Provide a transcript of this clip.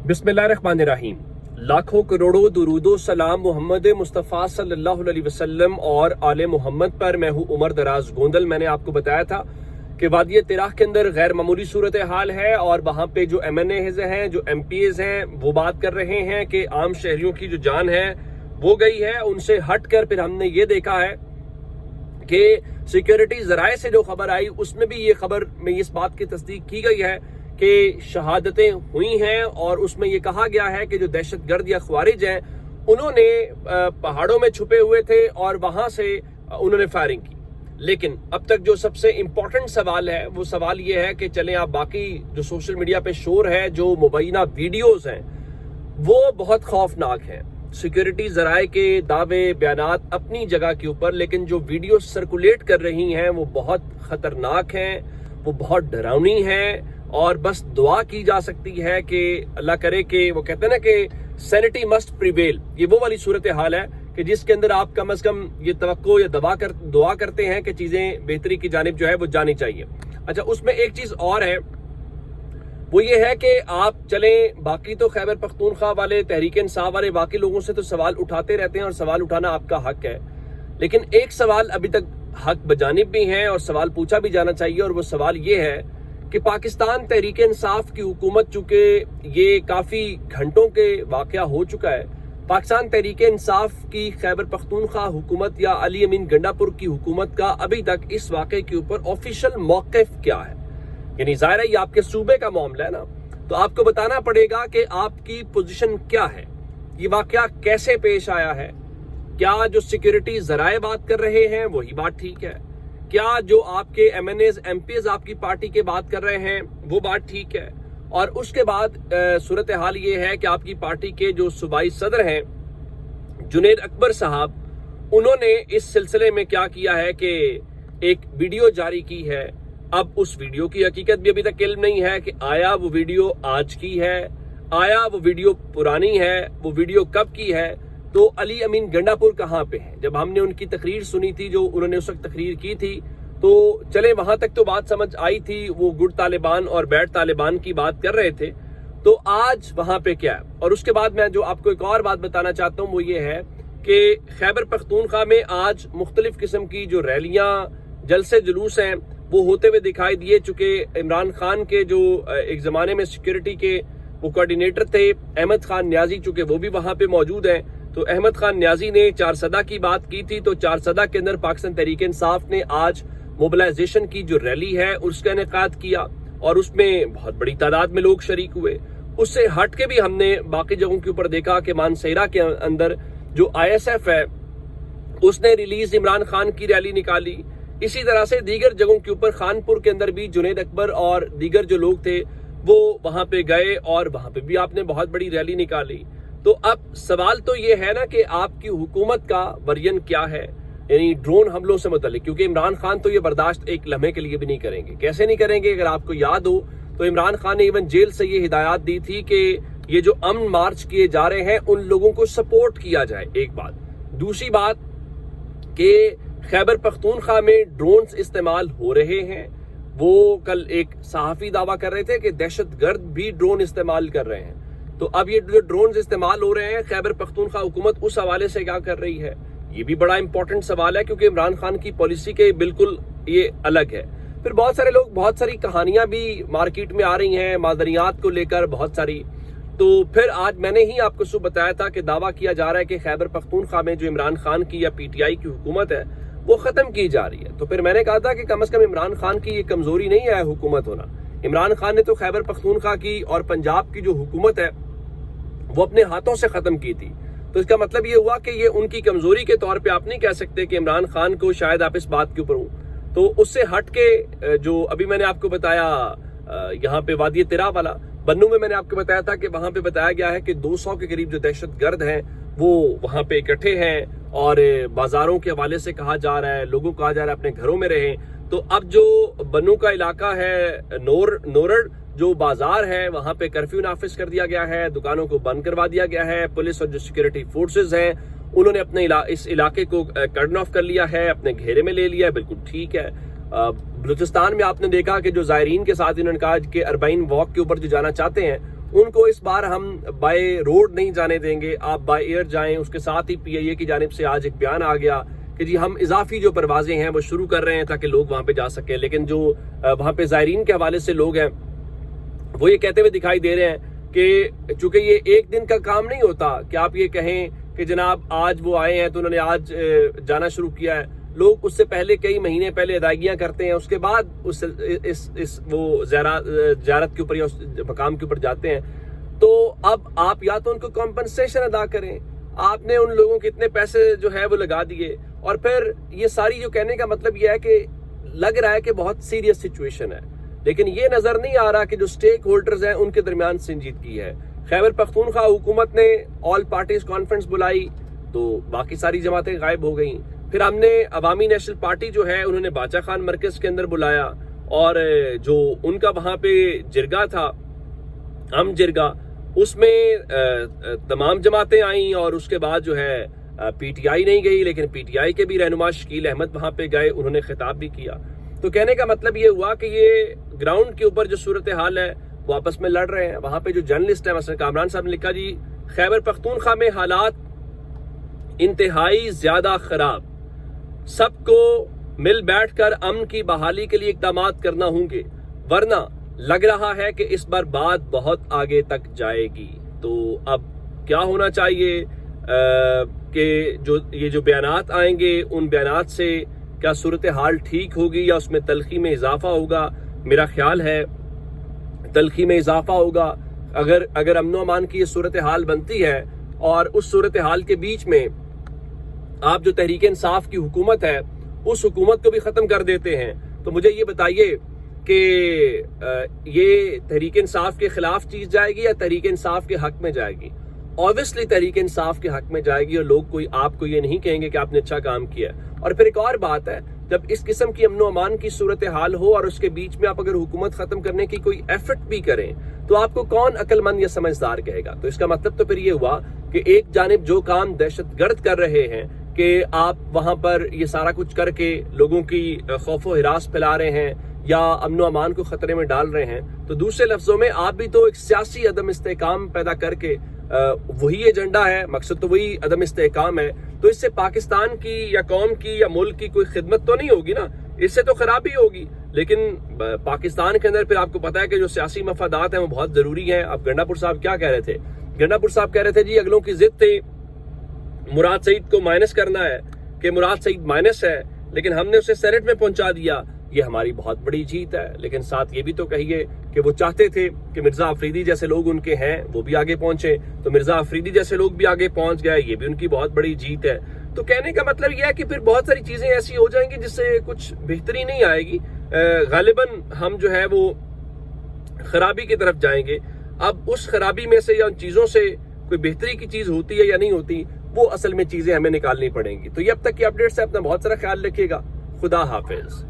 बिस्मिल्लाहिर्रहमानिर्रहीम। लाखों करोड़ों दुरूदो सलाम मोहम्मद मुस्तफ़ा सल्लल्लाहु अलैहि वसल्लम और आले मोहम्मद पर। मैं हूँ उमर दराज गोंदल। मैंने आपको बताया था कि वादी तिराह के अंदर गैर मामूली सूरत हाल है और वहाँ पे जो MNAs हैं, जो MPs हैं, वो बात कर रहे हैं कि आम शहरियों की जो जान है वो गई है। उनसे हट कर फिर हमने ये देखा है कि सिक्योरिटी ज़राए से जो खबर आई उसमें भी ये खबर में इस बात की तस्दीक की गई है कि शहादतें हुई हैं और उसमें ये कहा गया है कि जो दहशतगर्द या ख्वारिज हैं उन्होंने पहाड़ों में छुपे हुए थे और वहां से उन्होंने फायरिंग की। लेकिन अब तक जो सबसे इम्पोर्टेंट सवाल है वो सवाल ये है कि चलें आप बाकी जो सोशल मीडिया पे शोर है, जो मुबैना वीडियोस हैं वो बहुत खौफनाक हैं। सिक्योरिटी ज़राए के दावे बयानात अपनी जगह के ऊपर, लेकिन जो वीडियो सर्कुलेट कर रही हैं वो बहुत खतरनाक हैं, वो बहुत डरावनी हैं और बस दुआ की जा सकती है कि अल्लाह करे कि वो कहते हैं ना कि सैनिटी मस्ट प्रिवेल। ये वो वाली सूरत हाल है कि जिसके अंदर आप कम से कम ये तवक्को या दुआ करते हैं कि चीजें बेहतरी की जानिब जो है वो जानी चाहिए। अच्छा, उसमें एक चीज और है, वो ये है कि आप चलें बाकी तो खैबर पख्तूनख्वा वाले, तहरीक इंसाफ वाले बाकी लोगों से तो सवाल उठाते रहते हैं और सवाल उठाना आपका हक है, लेकिन एक सवाल अभी तक हक बजानिब भी है और सवाल पूछा भी जाना चाहिए। और वो सवाल ये है कि पाकिस्तान तहरीक इंसाफ की हुकूमत, चूंकि ये काफी घंटों के वाकया हो चुका है, पाकिस्तान तहरीक इंसाफ की खैबर पख्तूनख्वा हुकूमत या अली अमीन गंडापुर की हुकूमत का अभी तक इस वाक़े के ऊपर ऑफिशियल मौक़िफ़ क्या है? यानी ज़ाहिर है ये आपके सूबे का मामला है ना, तो आपको बताना पड़ेगा कि आपकी पोजीशन क्या है, ये वाकया कैसे पेश आया है। क्या जो सिक्योरिटी ज़राए बात कर रहे हैं वही बात ठीक है? क्या जो आपके MNAs MPs आपकी पार्टी के बात कर रहे हैं वो बात ठीक है? और उसके बाद सूरत हाल ये है कि आपकी पार्टी के जो सूबाई सदर हैं जुनैद अकबर साहब, उन्होंने इस सिलसिले में क्या किया है कि एक वीडियो जारी की है। अब उस वीडियो की हकीकत भी अभी तक इल्म नहीं है कि आया वो वीडियो आज की है, आया वो वीडियो पुरानी है, वो वीडियो कब की है। तो अली अमीन गंडापुर कहाँ पे है? जब हमने उनकी तकरीर सुनी थी, जो उन्होंने उस वक्त तकरीर की थी, तो चले वहां तक तो बात समझ आई थी, वो गुड तालिबान और बैड तालिबान की बात कर रहे थे। तो आज वहां पे क्या है? और उसके बाद मैं जो आपको एक और बात बताना चाहता हूँ वो ये है कि खैबर पख्तूनख्वा में आज मुख्तलिफ किस्म की जो रैलियां, जलसे जुलूस हैं वो होते हुए दिखाई दिए। चूंकि इमरान खान के जो एक जमाने में सिक्योरिटी के वो कोऑर्डिनेटर थे अहमद खान न्याजी, चूंकि वो भी वहां पे मौजूद हैं, तो अहमद खान न्याजी ने चारसदा की बात की थी। तो चारसदा के अंदर पाकिस्तान तहरीक इंसाफ ने आज मोबिलाइजेशन की जो रैली है उसका इनेकाद किया और उसमें बहुत बड़ी तादाद में लोग शरीक हुए। उससे हट के भी हमने बाकी जगहों के ऊपर देखा कि मानसहीरा के अंदर जो ISF है उसने रिलीज इमरान खान की रैली निकाली। इसी तरह से दीगर जगहों के ऊपर खानपुर के अंदर भी जुनैद अकबर और दीगर जो लोग थे वो वहां पे गए और वहां पे भी आपने बहुत बड़ी रैली निकाली। तो अब सवाल तो ये है ना कि आपकी हुकूमत का वर्जन क्या है, यानी ड्रोन हमलों से मुतल्लिक, क्योंकि इमरान खान तो ये बर्दाश्त एक लम्हे के लिए भी नहीं करेंगे। कैसे नहीं करेंगे? अगर आपको याद हो तो इमरान खान ने इवन जेल से ये हिदायत दी थी कि ये जो अमन मार्च किए जा रहे हैं उन लोगों को सपोर्ट किया जाए। एक बात। दूसरी बात कि खैबर पख्तूनख्वा में ड्रोन्स इस्तेमाल हो रहे हैं। वो कल एक सहाफी दावा कर रहे थे कि दहशतगर्द भी ड्रोन इस्तेमाल कर रहे हैं। तो अब ये जो ड्रोन इस्तेमाल हो रहे हैं, खैबर पख्तूनख्वा हुकूमत उस हवाले से क्या कर रही है? ये भी बड़ा इंपॉर्टेंट सवाल है, क्योंकि इमरान खान की पॉलिसी के बिल्कुल ये अलग है। फिर बहुत सारे लोग, बहुत सारी कहानियां भी मार्केट में आ रही हैं मादरियात को लेकर बहुत सारी। तो फिर आज मैंने ही आपको सुबह बताया था कि दावा किया जा रहा है कि खैबर पख्तूनख्वा में जो इमरान खान की या PTI की हुकूमत है वो खत्म की जा रही है। तो फिर मैंने कहा था कि कम से कम इमरान खान की ये कमजोरी नहीं है हुकूमत होना। इमरान खान ने तो खैबर पख्तूनख्वा की और पंजाब की जो हुकूमत है वो अपने हाथों से खत्म की थी। तो इसका मतलब ये हुआ कि ये उनकी कमजोरी के तौर पे आप नहीं कह सकते कि इमरान खान को शायद आप इस बात के ऊपर हो। तो उससे हट के जो अभी मैंने आपको बताया यहाँ पे वादी तिराह वाला बन्नू में मैंने आपको बताया था कि वहां पे बताया गया है कि 200 के करीब जो दहशतगर्द हैं वो वहां पे इकट्ठे हैं और बाजारों के हवाले से कहा जा रहा है, लोगों को कहा जा रहा है अपने घरों में रहें। तो अब जो बन्नू का इलाका है, नोरड जो बाजार है, वहां पे कर्फ्यू नाफिज कर दिया गया है, दुकानों को बंद करवा दिया गया है। पुलिस और जो सिक्योरिटी फोर्सेज हैं उन्होंने अपने इस इलाके को कर्डन ऑफ कर लिया है, अपने घेरे में ले लिया है। बिल्कुल ठीक है। बलूचिस्तान में आपने देखा कि जो ज़ायरीन के साथ इन्होंने कहा कि अरबाइन वॉक के ऊपर जो जाना चाहते हैं ان کو اس بار ہم بائی روڈ نہیں جانے دیں گے، آپ بائی ایئر جائیں۔ اس کے ساتھ ہی پی آئی اے کی جانب سے آج ایک بیان آ گیا کہ جی ہم اضافی جو پروازیں ہیں وہ شروع کر رہے ہیں تاکہ لوگ وہاں پہ جا سکیں، لیکن جو وہاں پہ زائرین کے حوالے سے لوگ ہیں وہ یہ کہتے ہوئے دکھائی دے رہے ہیں کہ چونکہ یہ ایک دن کا کام نہیں ہوتا کہ آپ یہ کہیں کہ جناب آج وہ آئے ہیں تو انہوں نے آج جانا شروع کیا ہے، لوگ اس سے پہلے کئی مہینے پہلے ادائیگیاں کرتے ہیں، اس کے بعد وہ زیارت کے اوپر یا اس مقام کے اوپر جاتے ہیں۔ تو اب آپ یا تو ان کو کمپنسیشن ادا کریں، آپ نے ان لوگوں کے اتنے پیسے جو ہے وہ لگا دیے، اور پھر یہ ساری جو کہنے کا مطلب یہ ہے کہ لگ رہا ہے کہ بہت سیریس سچویشن ہے، لیکن یہ نظر نہیں آ رہا کہ جو سٹیک ہولڈرز ہیں ان کے درمیان سنجیدگی ہے۔ خیبر پختونخوا حکومت نے آل پارٹیز کانفرنس بلائی تو باقی ساری جماعتیں غائب ہو گئیں۔ پھر ہم نے عوامی نیشنل پارٹی جو ہے انہوں نے باچا خان مرکز کے اندر بلایا، اور جو ان کا وہاں پہ جرگہ تھا جرگہ، اس میں تمام جماعتیں آئیں، اور اس کے بعد جو ہے پی ٹی آئی نہیں گئی، لیکن پی ٹی آئی کے بھی رہنما شکیل احمد وہاں پہ گئے، انہوں نے خطاب بھی کیا۔ تو کہنے کا مطلب یہ ہوا کہ یہ گراؤنڈ کے اوپر جو صورتحال ہے وہ آپس میں لڑ رہے ہیں۔ وہاں پہ جو جرنلسٹ ہیں مثلا کامران صاحب نے لکھا جی خیبر پختونخوا میں حالات انتہائی زیادہ خراب، سب کو مل بیٹھ کر امن کی بحالی کے لیے اقدامات کرنا ہوں گے، ورنہ لگ رہا ہے کہ اس بار بات بہت آگے تک جائے گی۔ تو اب کیا ہونا چاہیے کہ یہ جو بیانات آئیں گے ان بیانات سے کیا صورتحال ٹھیک ہوگی یا اس میں تلخی میں اضافہ ہوگا؟ میرا خیال ہے تلخی میں اضافہ ہوگا۔ اگر امن و امان کی یہ صورتحال بنتی ہے اور اس صورتحال کے بیچ میں آپ جو تحریک انصاف کی حکومت ہے اس حکومت کو بھی ختم کر دیتے ہیں، تو مجھے یہ بتائیے کہ یہ تحریک انصاف کے خلاف چیز جائے گی یا تحریک انصاف کے حق میں جائے گی؟ اوبویسلی تحریک انصاف کے حق میں جائے گی، اور لوگ آپ کو یہ نہیں کہیں گے کہ آپ نے اچھا کام کیا ہے۔ اور پھر ایک اور بات ہے، جب اس قسم کی امن و امان کی صورتحال ہو اور اس کے بیچ میں آپ اگر حکومت ختم کرنے کی کوئی ایفرٹ بھی کریں تو آپ کو کون عقل مند یا سمجھدار کہے گا؟ تو اس کا مطلب تو پھر یہ ہوا کہ ایک جانب جو کام دہشت گرد کر رہے ہیں کہ آپ وہاں پر یہ سارا کچھ کر کے لوگوں کی خوف و ہراس پھیلا رہے ہیں یا امن و امان کو خطرے میں ڈال رہے ہیں، تو دوسرے لفظوں میں آپ بھی تو ایک سیاسی عدم استحکام پیدا کر کے وہی ایجنڈا ہے، مقصد تو وہی عدم استحکام ہے، تو اس سے پاکستان کی یا قوم کی یا ملک کی کوئی خدمت تو نہیں ہوگی نا، اس سے تو خرابی ہوگی۔ لیکن پاکستان کے اندر پھر آپ کو پتا ہے کہ جو سیاسی مفادات ہیں وہ بہت ضروری ہیں۔ اب گنڈا پور صاحب کیا کہہ رہے تھے؟ گنڈا پور صاحب کہہ رہے تھے جی اگلوں کی ضد تھی مراد سعید کو مائنس کرنا ہے، کہ مراد سعید مائنس ہے، لیکن ہم نے اسے سینٹ میں پہنچا دیا، یہ ہماری بہت بڑی جیت ہے۔ لیکن ساتھ یہ بھی تو کہیے کہ وہ چاہتے تھے کہ مرزا افریدی جیسے لوگ ان کے ہیں وہ بھی آگے پہنچے، تو مرزا افریدی جیسے لوگ بھی آگے پہنچ گئے، یہ بھی ان کی بہت بڑی جیت ہے۔ تو کہنے کا مطلب یہ ہے کہ پھر بہت ساری چیزیں ایسی ہو جائیں گی جس سے کچھ بہتری نہیں آئے گی، غالباً ہم جو ہے وہ خرابی کی طرف جائیں گے۔ اب اس خرابی میں سے یا ان چیزوں سے کوئی بہتری کی چیز ہوتی ہے یا نہیں ہوتی، وہ اصل میں چیزیں ہمیں نکالنی پڑیں گی۔ تو یہ اب تک کی اپڈیٹ سے اپنا بہت سارا خیال رکھیے گا۔ خدا حافظ۔